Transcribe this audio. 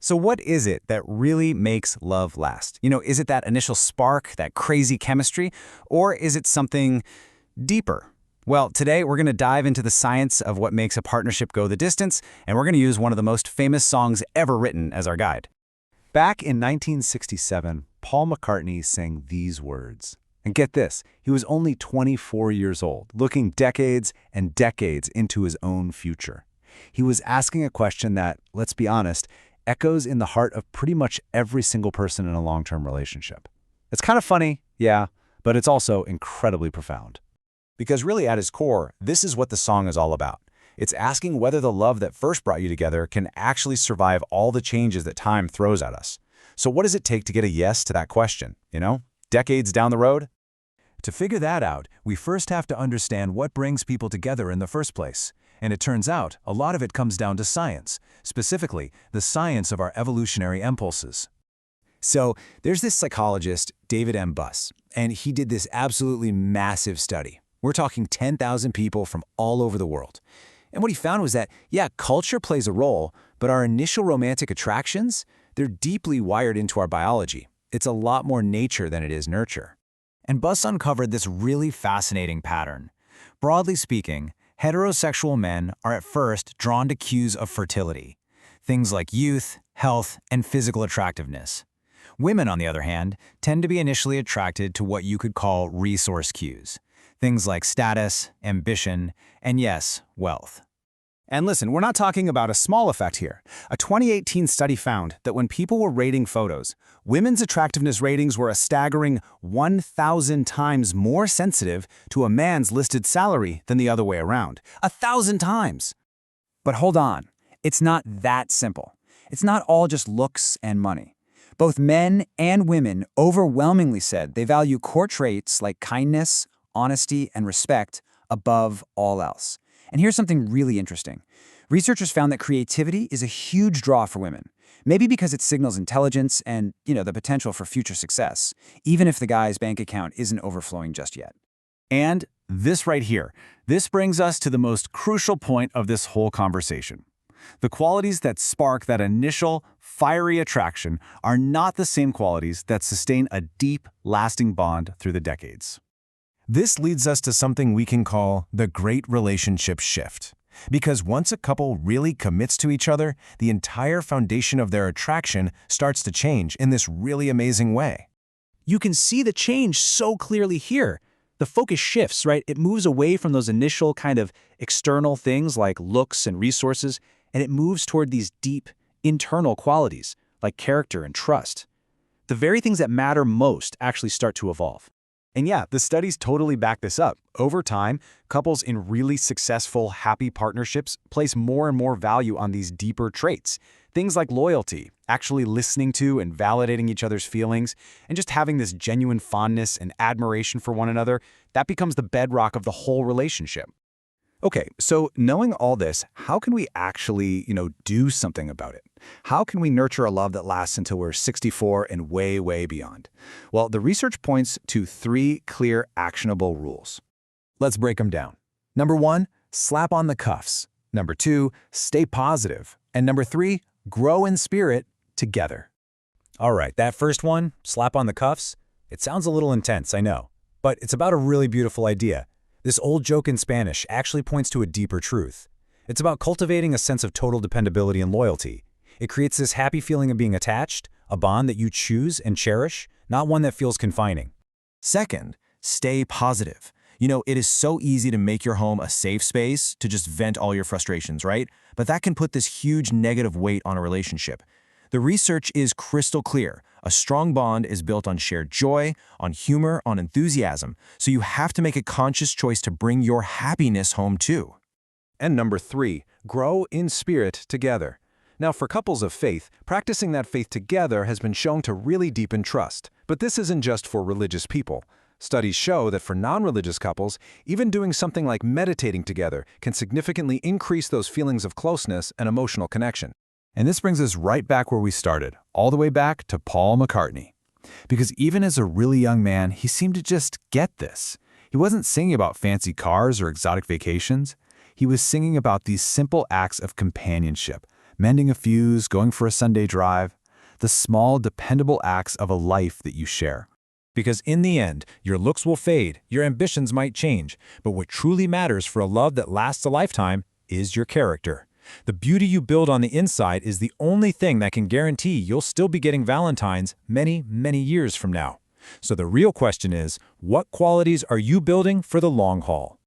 So what is it that really makes love last? Is it that initial spark, that crazy chemistry, or is it something deeper? Well, today we're going to dive into the science of what makes a partnership go the distance, and we're going to use one of the most famous songs ever written as our guide. Back in 1967, Paul McCartney sang these words. And get this, he was only 24 years old, looking decades and decades into his own future. He was asking a question that, let's be honest, echoes in the heart of pretty much every single person in a long-term relationship. It's kind of funny, yeah, but it's also incredibly profound. Because really at its core, this is what the song is all about. It's asking whether the love that first brought you together can actually survive all the changes that time throws at us. So what does it take to get a yes to that question, decades down the road? To figure that out, we first have to understand what brings people together in the first place. And it turns out, a lot of it comes down to science, specifically the science of our evolutionary impulses. So there's this psychologist, David M. Buss, and he did this absolutely massive study. We're talking 10,000 people from all over the world. And what he found was that, yeah, culture plays a role, but our initial romantic attractions, they're deeply wired into our biology. It's a lot more nature than it is nurture. And Buss uncovered this really fascinating pattern. Broadly speaking, heterosexual men are at first drawn to cues of fertility, things like youth, health, and physical attractiveness. Women, on the other hand, tend to be initially attracted to what you could call resource cues, things like status, ambition, and yes, wealth. And listen, we're not talking about a small effect here. A 2018 study found that when people were rating photos, women's attractiveness ratings were a staggering 1,000 times more sensitive to a man's listed salary than the other way around. 1,000 times! But hold on, it's not that simple. It's not all just looks and money. Both men and women overwhelmingly said they value core traits like kindness, honesty, and respect above all else. And here's something really interesting. Researchers found that creativity is a huge draw for women, maybe because it signals intelligence and, the potential for future success, even if the guy's bank account isn't overflowing just yet. And this right here, this brings us to the most crucial point of this whole conversation. The qualities that spark that initial, fiery attraction are not the same qualities that sustain a deep, lasting bond through the decades. This leads us to something we can call the great relationship shift. Because once a couple really commits to each other, the entire foundation of their attraction starts to change in this really amazing way. You can see the change so clearly here. The focus shifts, right? It moves away from those initial kind of external things like looks and resources, and it moves toward these deep, internal qualities like character and trust. The very things that matter most actually start to evolve. And yeah, the studies totally back this up. Over time, couples in really successful, happy partnerships place more and more value on these deeper traits. Things like loyalty, actually listening to and validating each other's feelings, and just having this genuine fondness and admiration for one another, that becomes the bedrock of the whole relationship. Okay, so knowing all this, how can we actually, do something about it? How can we nurture a love that lasts until we're 64 and way, way beyond? Well, the research points to 3 clear, actionable rules. Let's break them down. Number 1, slap on the cuffs. Number 2, stay positive. And number 3, grow in spirit together. All right, that first one, slap on the cuffs, it sounds a little intense, I know, but it's about a really beautiful idea. This old joke in Spanish actually points to a deeper truth. It's about cultivating a sense of total dependability and loyalty. It creates this happy feeling of being attached, a bond that you choose and cherish, not one that feels confining. Second, stay positive. It is so easy to make your home a safe space to just vent all your frustrations, right? But that can put this huge negative weight on a relationship. The research is crystal clear. A strong bond is built on shared joy, on humor, on enthusiasm, so you have to make a conscious choice to bring your happiness home too. And number 3, grow in spirit together. Now, for couples of faith, practicing that faith together has been shown to really deepen trust. But this isn't just for religious people. Studies show that for non-religious couples, even doing something like meditating together can significantly increase those feelings of closeness and emotional connection. And this brings us right back where we started, all the way back to Paul McCartney. Because even as a really young man, he seemed to just get this. He wasn't singing about fancy cars or exotic vacations. He was singing about these simple acts of companionship, mending a fuse, going for a Sunday drive. The small, dependable acts of a life that you share. Because in the end, your looks will fade, your ambitions might change, but what truly matters for a love that lasts a lifetime is your character. The beauty you build on the inside is the only thing that can guarantee you'll still be getting Valentines many, many years from now. So the real question is, what qualities are you building for the long haul?